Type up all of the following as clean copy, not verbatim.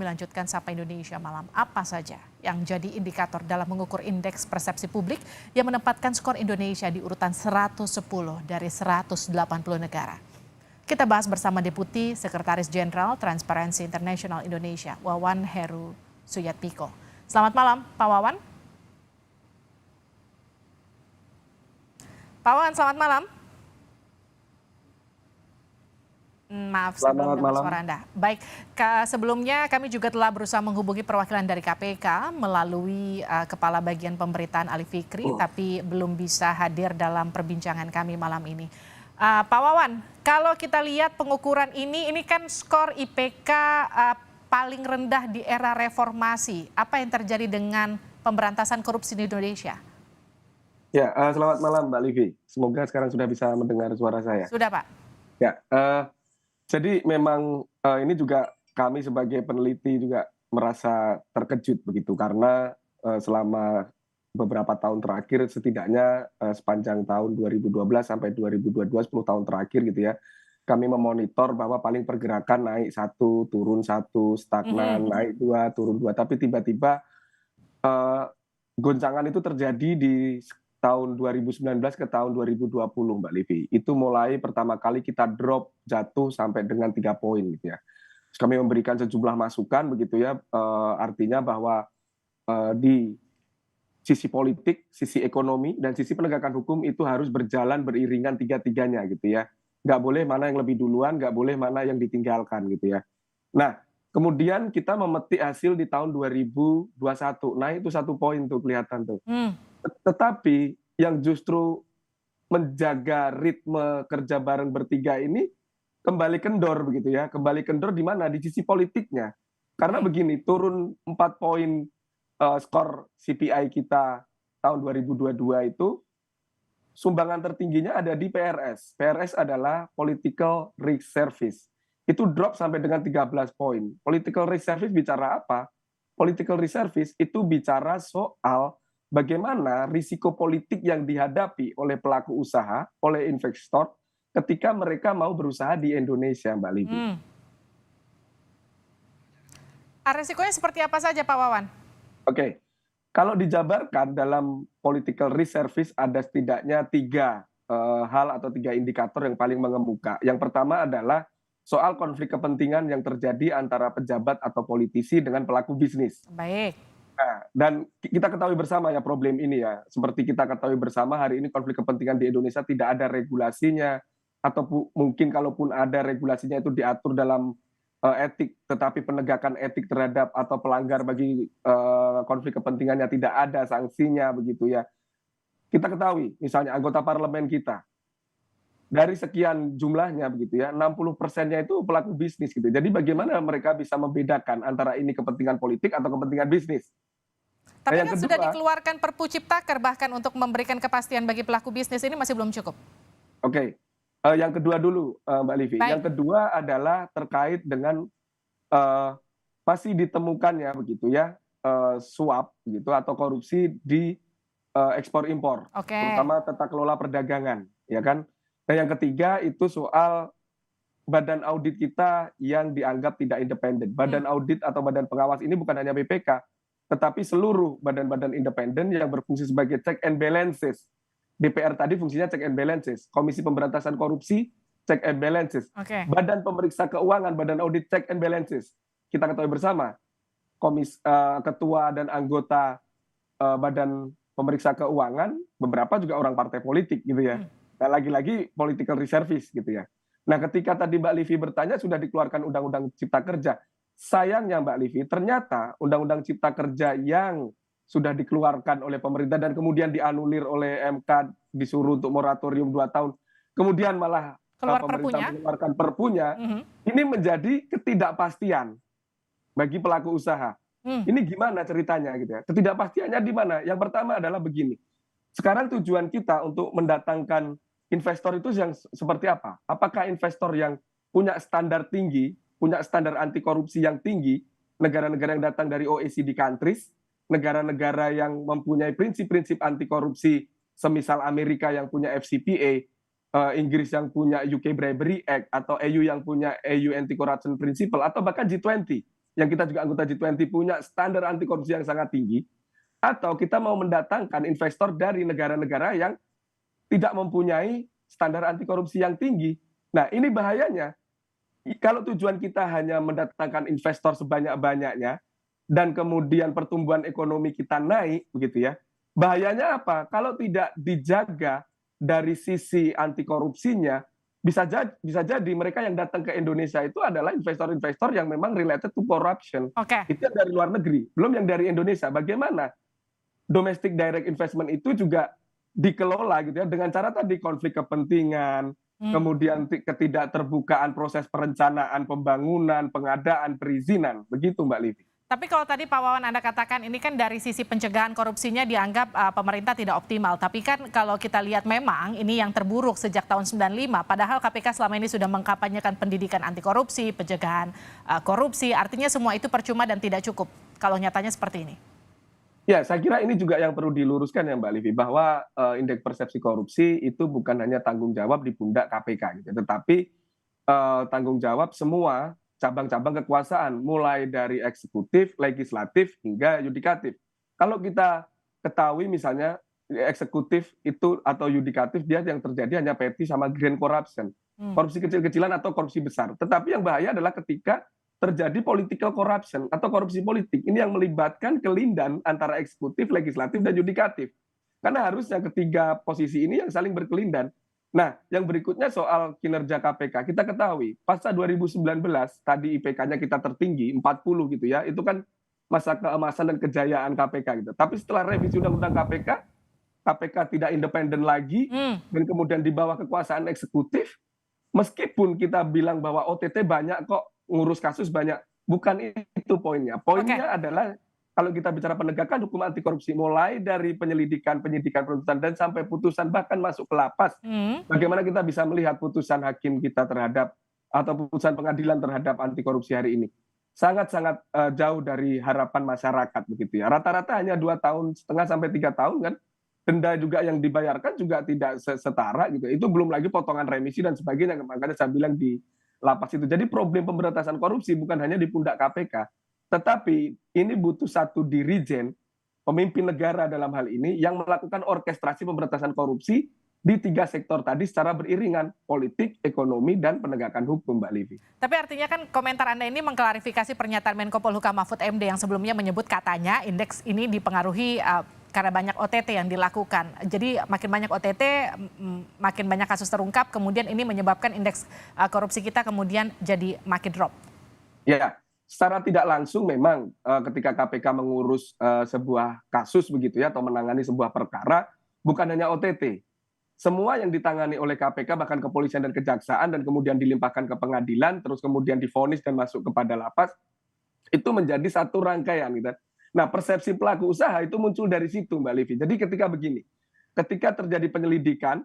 Melanjutkan Sapa Indonesia Malam, apa saja yang jadi indikator dalam mengukur indeks persepsi publik yang menempatkan skor Indonesia di urutan 110 dari 180 negara. Kita bahas bersama Deputi Sekretaris Jenderal Transparency International Indonesia, Wawan Heru Suyatmiko. Selamat malam, Pak Wawan. Pak Wawan, selamat malam. Maaf, sebelum dengar suara Anda. Baik, sebelumnya kami juga telah berusaha menghubungi perwakilan dari KPK melalui Kepala Bagian Pemberitaan Ali Fikri, tapi belum bisa hadir dalam perbincangan kami malam ini. Pak Wawan, kalau kita lihat pengukuran ini kan skor IPK paling rendah di era reformasi. Apa yang terjadi dengan pemberantasan korupsi di Indonesia? Ya, selamat malam Mbak Livi. Semoga sekarang sudah bisa mendengar suara saya. Sudah, Pak. Ya, jadi memang ini juga kami sebagai peneliti juga merasa terkejut begitu karena selama beberapa tahun terakhir setidaknya sepanjang tahun 2012 sampai 2022 10 tahun terakhir gitu ya, kami memonitor bahwa paling pergerakan naik 1, turun 1, stagnan, naik 2, turun 2, tapi tiba-tiba goncangan itu terjadi di tahun 2019 ke tahun 2020 Mbak Livi. Itu mulai pertama kali kita drop jatuh sampai dengan 3 poin gitu ya. Terus kami memberikan sejumlah masukan begitu ya, artinya bahwa di sisi politik, sisi ekonomi, dan sisi penegakan hukum itu harus berjalan beriringan tiga-tiganya gitu ya. Nggak boleh mana yang lebih duluan, nggak boleh mana yang ditinggalkan gitu ya. Nah, kemudian kita memetik hasil di tahun 2021. Nah, itu 1 poin tuh kelihatan tuh. Tetapi yang justru menjaga ritme kerja bareng bertiga ini kembali kendor begitu ya. Kembali kendor di mana? Di sisi politiknya. Karena begini, turun 4 poin skor CPI kita tahun 2022 itu, sumbangan tertingginya ada di PRS. PRS adalah Political Risk Service. Itu drop sampai dengan 13 poin. Political Risk Service bicara apa? Political Risk Service itu bicara soal bagaimana risiko politik yang dihadapi oleh pelaku usaha, oleh investor, ketika mereka mau berusaha di Indonesia, Mbak Livi. Risikonya seperti apa saja, Pak Wawan? Oke, kalau dijabarkan dalam political risk service ada setidaknya 3 hal atau 3 indikator yang paling mengemuka. Yang pertama adalah soal konflik kepentingan yang terjadi antara pejabat atau politisi dengan pelaku bisnis. Baik. Nah, dan kita ketahui bersama ya problem ini ya. Seperti kita ketahui bersama hari ini konflik kepentingan di Indonesia tidak ada regulasinya, atau mungkin kalaupun ada regulasinya itu diatur dalam etik, tetapi penegakan etik terhadap atau pelanggar bagi konflik kepentingannya tidak ada sanksinya begitu ya. Kita ketahui misalnya anggota parlemen kita, dari sekian jumlahnya begitu ya, 60%-nya itu pelaku bisnis gitu. Jadi bagaimana mereka bisa membedakan antara ini kepentingan politik atau kepentingan bisnis? Tapi kan sudah dikeluarkan Perpu Ciptaker bahkan untuk memberikan kepastian bagi pelaku bisnis, ini masih belum cukup. Oke, yang kedua dulu Mbak Livi. Baik. Yang kedua adalah terkait dengan masih ditemukannya begitu ya suap gitu atau korupsi di ekspor impor, terutama tata kelola perdagangan, ya kan. Dan yang ketiga itu soal badan audit kita yang dianggap tidak independen. Badan audit atau badan pengawas ini bukan hanya BPK, tetapi seluruh badan-badan independen yang berfungsi sebagai check and balances. DPR tadi fungsinya check and balances, Komisi Pemberantasan Korupsi check and balances, Badan Pemeriksa Keuangan, Badan Audit check and balances. Kita ketahui bersama, ketua dan anggota Badan Pemeriksa Keuangan beberapa juga orang partai politik gitu ya. Nah, lagi-lagi political risk service gitu ya. Nah, ketika tadi Mbak Livi bertanya sudah dikeluarkan Undang-Undang Cipta Kerja, sayangnya Mbak Livi ternyata Undang-Undang Cipta Kerja yang sudah dikeluarkan oleh pemerintah dan kemudian dianulir oleh MK, disuruh untuk moratorium 2 tahun, kemudian malah pemerintah mengeluarkan perpunya, ini menjadi ketidakpastian bagi pelaku usaha. Ini gimana ceritanya gitu ya? Ketidakpastiannya di mana? Yang pertama adalah begini. Sekarang tujuan kita untuk mendatangkan investor itu yang seperti apa? Apakah investor yang punya standar tinggi, punya standar anti korupsi yang tinggi, negara-negara yang datang dari OECD countries, negara-negara yang mempunyai prinsip-prinsip anti korupsi, semisal Amerika yang punya FCPA, Inggris yang punya UK Bribery Act, atau EU yang punya EU Anti Corruption Principle, atau bahkan G20 yang kita juga anggota G20 punya standar anti korupsi yang sangat tinggi, atau kita mau mendatangkan investor dari negara-negara yang tidak mempunyai standar anti korupsi yang tinggi. Nah, ini bahayanya. Kalau tujuan kita hanya mendatangkan investor sebanyak-banyaknya dan kemudian pertumbuhan ekonomi kita naik begitu ya. Bahayanya apa? Kalau tidak dijaga dari sisi anti korupsinya, bisa jadi mereka yang datang ke Indonesia itu adalah investor-investor yang memang related to corruption. Itu yang dari luar negeri, belum yang dari Indonesia. Bagaimana domestic direct investment itu juga dikelola gitu ya dengan cara tadi konflik kepentingan, kemudian ketidakterbukaan proses perencanaan, pembangunan, pengadaan, perizinan, begitu Mbak Livi. Tapi kalau tadi Pak Wawan Anda katakan ini kan dari sisi pencegahan korupsinya dianggap pemerintah tidak optimal. Tapi kan kalau kita lihat memang ini yang terburuk sejak tahun 95. Padahal KPK selama ini sudah mengkampanyekan pendidikan anti korupsi, pencegahan korupsi. Artinya semua itu percuma dan tidak cukup kalau nyatanya seperti ini. Ya, saya kira ini juga yang perlu diluruskan ya Mbak Livi, bahwa indeks persepsi korupsi itu bukan hanya tanggung jawab di pundak KPK, gitu, tetapi tanggung jawab semua cabang-cabang kekuasaan, mulai dari eksekutif, legislatif, hingga yudikatif. Kalau kita ketahui misalnya eksekutif itu atau yudikatif dia yang terjadi hanya petty sama grand corruption, korupsi kecil-kecilan atau korupsi besar. Tetapi yang bahaya adalah ketika terjadi political corruption atau korupsi politik. Ini yang melibatkan kelindan antara eksekutif, legislatif, dan yudikatif. Karena harusnya ketiga posisi ini yang saling berkelindan. Nah, yang berikutnya soal kinerja KPK. Kita ketahui, pasca 2019, tadi IPK-nya kita tertinggi, 40 gitu ya, itu kan masa keemasan dan kejayaan KPK gitu. Tapi setelah revisi Undang-Undang KPK, KPK tidak independen lagi, dan kemudian di bawah kekuasaan eksekutif, meskipun kita bilang bahwa OTT banyak kok, ngurus kasus banyak, bukan itu poinnya. Poinnya adalah kalau kita bicara penegakan hukum anti korupsi, mulai dari penyelidikan, penyidikan, penuntutan, dan sampai putusan bahkan masuk ke lapas. Bagaimana kita bisa melihat putusan hakim kita terhadap atau putusan pengadilan terhadap anti korupsi hari ini? Sangat-sangat jauh dari harapan masyarakat begitu ya. Rata-rata hanya 2,5 tahun sampai 3 tahun kan. Denda juga yang dibayarkan juga tidak setara gitu. Itu belum lagi potongan remisi dan sebagainya. Makanya saya bilang di lapas itu. Jadi problem pemberantasan korupsi bukan hanya di pundak KPK, tetapi ini butuh satu dirijen, pemimpin negara dalam hal ini yang melakukan orkestrasi pemberantasan korupsi di 3 sektor tadi secara beriringan, politik, ekonomi, dan penegakan hukum, Mbak Livi. Tapi artinya kan komentar Anda ini mengklarifikasi pernyataan Menko Polhukam Mahfud MD yang sebelumnya menyebut katanya indeks ini dipengaruhi karena banyak OTT yang dilakukan. Jadi makin banyak OTT, makin banyak kasus terungkap, kemudian ini menyebabkan indeks korupsi kita kemudian jadi makin drop. Ya, secara tidak langsung memang ketika KPK mengurus sebuah kasus begitu ya, atau menangani sebuah perkara, bukan hanya OTT. Semua yang ditangani oleh KPK, bahkan kepolisian dan kejaksaan, dan kemudian dilimpahkan ke pengadilan, terus kemudian divonis dan masuk kepada lapas, itu menjadi satu rangkaian gitu. Nah, persepsi pelaku usaha itu muncul dari situ, Mbak Livi. Jadi ketika begini, ketika terjadi penyidikan,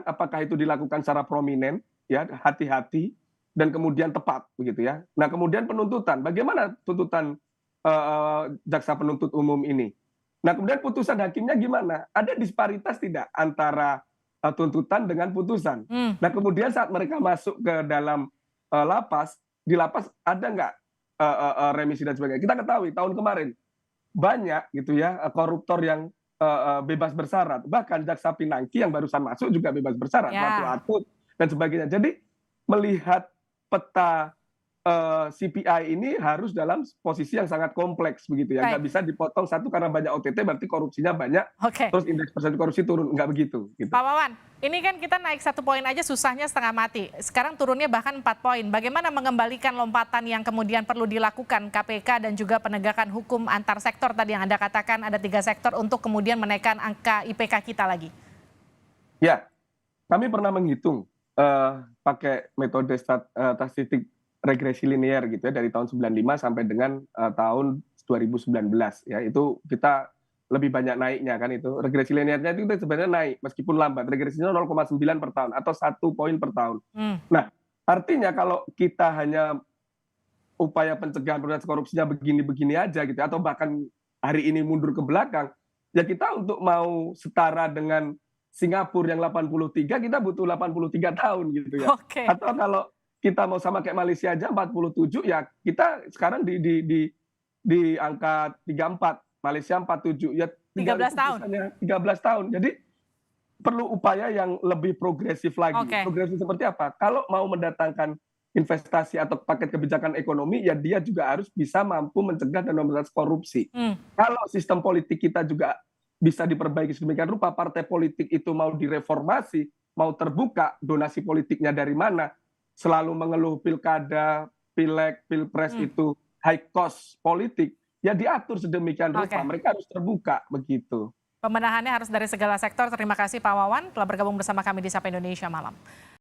apakah itu dilakukan secara prominent, ya hati-hati, dan kemudian tepat, begitu ya. Nah, kemudian penuntutan, bagaimana tuntutan jaksa penuntut umum ini? Nah, kemudian putusan hakimnya gimana? Ada disparitas tidak antara tuntutan dengan putusan? Nah, kemudian saat mereka masuk ke dalam lapas, di lapas ada nggak remisi dan sebagainya. Kita ketahui tahun kemarin banyak gitu ya koruptor yang bebas bersyarat. Bahkan jaksa Pinangki yang barusan masuk juga bebas bersyarat, Ratu Atut dan sebagainya. Jadi melihat peta CPI ini harus dalam posisi yang sangat kompleks begitu ya. Nggak bisa dipotong satu karena banyak OTT berarti korupsinya banyak. Terus indeks persepsi korupsi turun, nggak begitu. Gitu. Pak Wawan, ini kan kita naik 1 poin aja susahnya setengah mati. Sekarang turunnya bahkan 4 poin. Bagaimana mengembalikan lompatan yang kemudian perlu dilakukan KPK dan juga penegakan hukum antar sektor tadi yang Anda katakan ada 3 sektor untuk kemudian menaikkan angka IPK kita lagi? Ya, kami pernah menghitung pakai metode statistik regresi linear gitu ya, dari tahun 95 sampai dengan tahun 2019 ya, itu kita lebih banyak naiknya kan. Itu regresi linearnya itu sebenarnya naik meskipun lambat, regresinya 0,9 per tahun atau 1 poin per tahun. Nah, artinya kalau kita hanya upaya pencegahan pemberantasan korupsinya begini-begini aja gitu, atau bahkan hari ini mundur ke belakang, ya kita untuk mau setara dengan Singapura yang 83, kita butuh 83 tahun gitu ya. Atau kalau kita mau sama kayak Malaysia aja 47, ya kita sekarang di angka 34, Malaysia 47, ya 13 tahun. 13 tahun. Jadi perlu upaya yang lebih progresif lagi. Progresif seperti apa? Kalau mau mendatangkan investasi atau paket kebijakan ekonomi, ya dia juga harus bisa mampu mencegah dan memberantas korupsi. Kalau sistem politik kita juga bisa diperbaiki sedemikian rupa, partai politik itu mau direformasi, mau terbuka, donasi politiknya dari mana, selalu mengeluh pilkada, pileg, pilpres itu high cost politik, ya diatur sedemikian rupa, mereka harus terbuka begitu. Pemenahannya harus dari segala sektor. Terima kasih Pak Wawan telah bergabung bersama kami di Sapa Indonesia Malam.